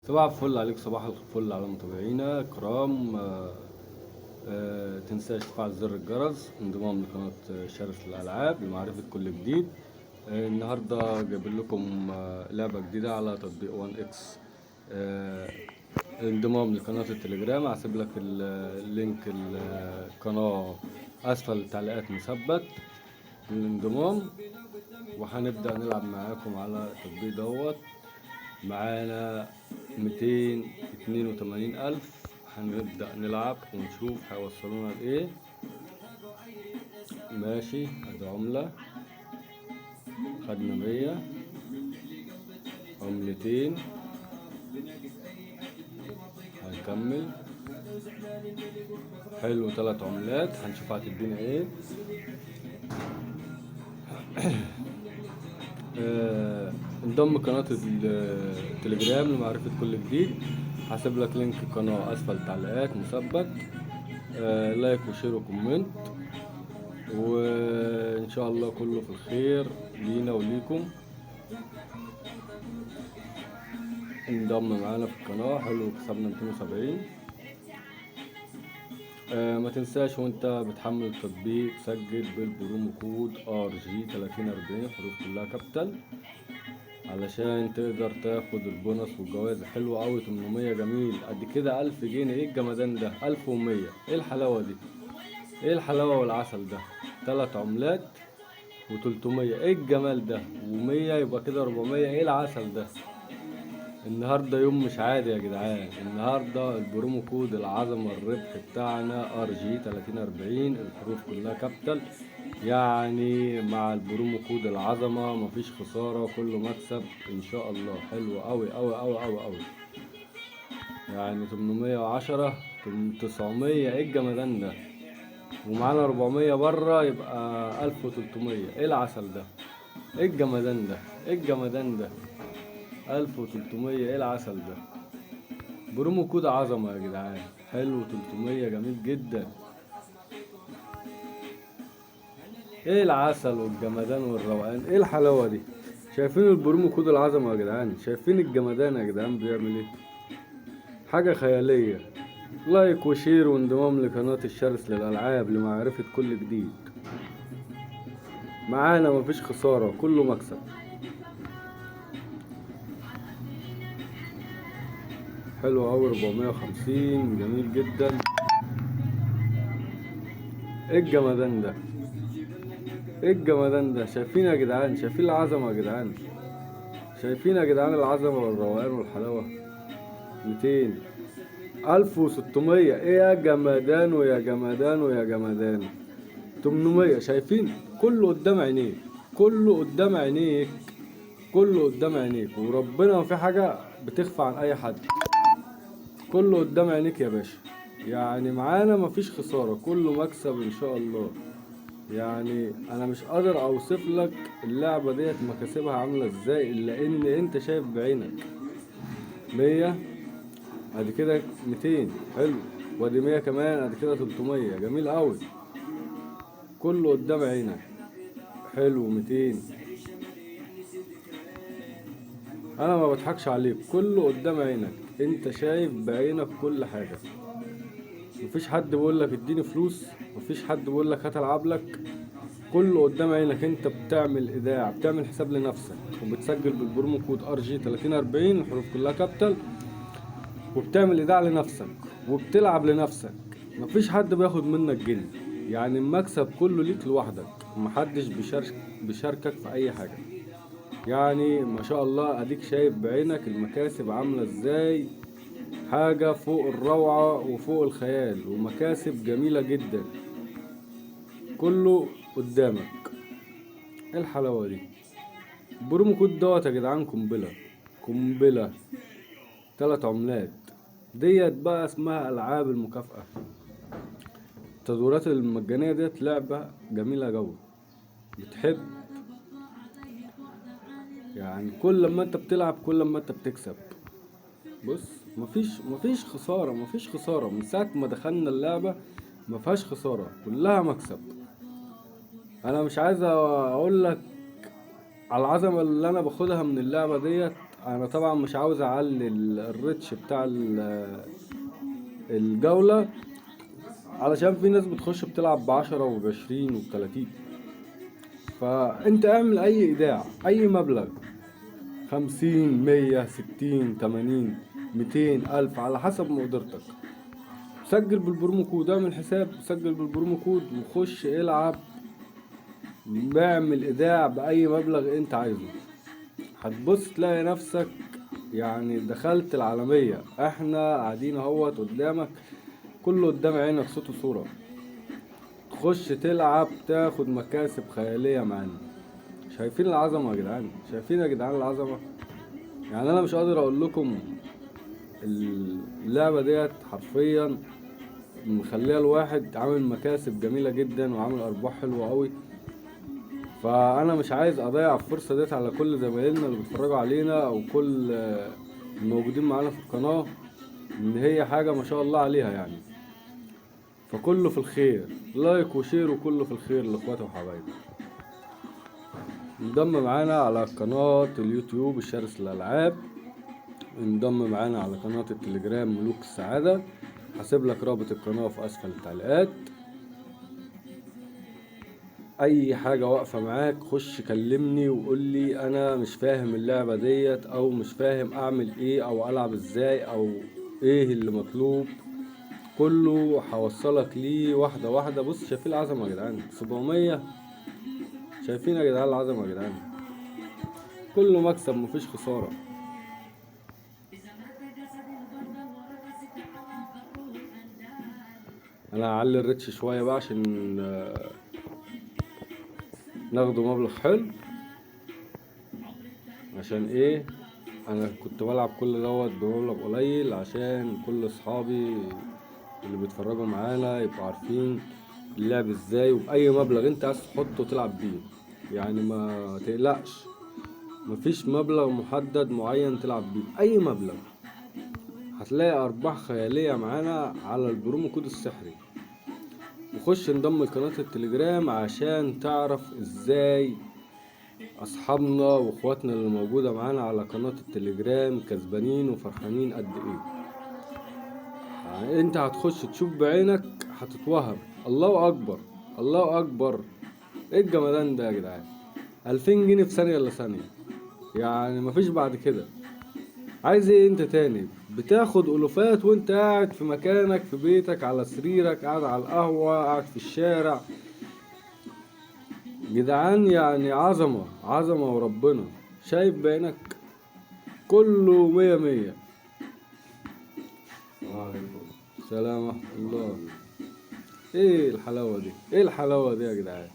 صباح الفل عليك، صباح الفل على متابعينا الكرام. تنساش تفعل زر الجرس، انضمام لقناة شرس الألعاب لمعرفة كل جديد. النهاردة جايب لكم لعبة جديدة على تطبيق 1 اكس. انضمام لقناة التليجرام، هسيب لك اللينك القناة أسفل التعليقات مثبت للانضمام، وهنبدأ نلعب معاكم على التطبيق دوت. معانا 282,000. هنبدأ نلعب ونشوف هيوصلونا لإيه. ماشي، ادي عملة، خدنا 100 عملتين. هنكمل. حلو، 3 عملات، هنشوف هتدينا ايه. انضم قناة التليجرام لمعرفة كل جديد، هسيب لك لينك القناة اسفل التعليقات مثبت. لايك وشير وكومنت، وان شاء الله كله في الخير لينا وليكم. انضم معانا في القناة. حلو، كسبنا 270. ما تنساش وانت بتحمل التطبيق سجل بالبرومو كود RG 3040، حروف كلها كابيتال، علشان تقدر تاخد البونص والجوائز. حلوة اوي، 800 جميل قد كده، 1000 جنيه. ايه الجمدان ده؟ 1100. ايه الحلاوة دي؟ ايه الحلاوة والعسل ده؟ 3 عملات و300. ايه الجمال ده؟ و100 يبقى كده 400. ايه العسل ده؟ النهارده يوم مش عادي يا جدعان. النهارده البرومو كود العظمه، الربح بتاعنا RG 3040، الحروف كلها كابيتال. يعني مع البرومو كود العظمه مفيش خساره، كله مكسب ان شاء الله. حلو قوي قوي قوي قوي قوي. يعني 810 900. ايه الجمدان ده؟ ومعانا 400 بره، يبقى 1300. ايه العسل ده؟ ايه الجمدان ده؟ ايه الجمدان ده؟ 1300. ايه العسل ده؟ برومو كود عظمة يا جدعان. حلو، 300 جميل جدا. ايه العسل والجمدان والروقان؟ ايه الحلاوة دي؟ شايفين البرومو كود العظمة يا جدعان؟ شايفين الجمدان يا جدعان بيعمل ايه؟ حاجة خيالية. لايك وشير وانضمام لقناة الشرس للألعاب لمعرفة كل جديد. معانا مفيش خسارة، كله مكسب. حلو اوي، 450 جميل جدا. ايه الجمدان ده؟ ايه الجمدان ده؟ شايفين يا جدعان؟ شايفين العظمة يا جدعان؟ شايفين يا جدعان العظمة والروقان والحلاوة؟ 200 1600. ايه يا جمدان ويا جمدان ويا جمدان؟ 800. شايفين؟ كله قدام عينيك، كله قدام عينيك، كله قدام عينيك، وربنا ما في حاجة بتخفى عن اي حد. كله قدام عينيك يا باشا. يعني معانا مفيش خسارة، كله مكسب ان شاء الله. يعني انا مش قادر اوصف لك اللعبة ديت مكاسبها عاملة ازاي، الا ان انت شايف بعينك. 100 ادي كده، 200 حلو، وادي 100 كمان، ادي كده 300 جميل قوي. كله قدام عينك. حلو، 200. انا ما بضحكش عليك، كله قدام عينك، انت شايف بعينك كل حاجة. مفيش حد بيقول لك اديني فلوس، مفيش حد بيقول لك هات العب لك. كله قدام عينك. انت بتعمل ايداع، بتعمل حساب لنفسك، وبتسجل بالبرومو كود RG 3040، الحروف كلها كابيتال، وبتعمل ايداع لنفسك وبتلعب لنفسك. مفيش حد بياخد منك جنيه. يعني المكسب كله ليك لوحدك، محدش بيشاركك في اي حاجة. يعني ما شاء الله، اديك شايف بعينك المكاسب عاملة ازاي. حاجة فوق الروعة وفوق الخيال، ومكاسب جميلة جدا. كله قدامك. ايه الحلاوة دي؟ برومو كود دوت يا جدعان قنبلة، قنبلة. 3 عملات ديت بقى اسمها العاب المكافأة. التدورات المجانية ديت لعبة جميلة جوي، بتحب. يعني كل ما انت بتلعب كل ما انت بتكسب. بص، مفيش خسارة، مفيش خسارة من ساعة ما دخلنا اللعبة. مفيهاش خسارة، كلها مكسب. انا مش عايز اقول لك على العظمة اللي انا باخدها من اللعبة ديت، انا طبعا مش عاوز اعلي الريتش بتاع الجولة، علشان في ناس بتخش بتلعب ب10 وب20 وب30. فانت اعمل اي ايداع، اي مبلغ، 50 100 60 80 200 ألف على حسب مقدرتك. سجل بالبرومو كود، اعمل حساب سجل بالبرومو كود وخش العب، بعمل ايداع بأي مبلغ انت عايزه. هتبص تلاقي نفسك يعني دخلت العالمية. احنا قاعدين اهوت قدامك، كله قدام عينك صوت وصورة. تخش تلعب تاخد مكاسب خيالية معانا. شايفين العظمة يا جدعان؟ شايفين يا جدعان العظمة؟ يعني انا مش قادر اقول لكم اللعبة ديت حرفيا مخليها الواحد عامل مكاسب جميلة جدا وعامل ارباح حلوة قوي. فانا مش عايز اضيع الفرصة ديت على كل زمايلنا اللي بيتفرجوا علينا او كل الموجودين معانا في القناة، ان هي حاجة ما شاء الله عليها يعني. فكله في الخير، لايك وشير وكله في الخير لاخواتي وحبايبي. انضم معانا على قناة اليوتيوب الشرس للألعاب، انضم معانا على قناة التليجرام ملوك السعادة، هسيب لك رابط القناة في اسفل التعليقات. اي حاجة واقفة معاك خش كلمني وقول لي انا مش فاهم اللعبة ديت، او مش فاهم اعمل ايه او العب ازاي او ايه اللي مطلوب، كله هوصلك ليه واحدة واحدة. بص شايفين العظمة يا جدعان؟ 700. شايفين يا جدعان العظمة يا جدعان؟ كله مكسب مفيش خسارة. انا هعلي الريتش شوية بقى عشان ناخده مبلغ حلو. عشان ايه؟ انا كنت بلعب كل دوت بمبلغ قليل عشان كل اصحابي اللي بيتفرجوا معانا يبقوا عارفين اللعب ازاي، وبأي مبلغ انت عايز تحطه تلعب بيه. يعني ما تقلقش، مفيش مبلغ محدد معين تلعب بيه، اي مبلغ هتلاقي ارباح خيالية معانا على البرومو كود السحري. وخش انضم لقناة التليجرام عشان تعرف ازاي اصحابنا واخواتنا اللي موجودة معانا على قناة التليجرام كسبانين وفرحانين قد ايه. يعني انت هتخش تشوف بعينك هتتوهم. الله اكبر، الله اكبر، ايه الجمدان ده يا جدعان؟ 2000 جنيه في ثانية الا ثانية، يعني مفيش بعد كده. عايز ايه انت تاني؟ بتاخد الوفات وانت قاعد في مكانك في بيتك على سريرك، قاعد على القهوة، قاعد في الشارع. جدعان يعني عظمة عظمة وربنا. شايف بعينك كله 100. سلام ورحمة الله. ايه الحلاوة دي؟ ايه الحلاوة دي يا جدعان؟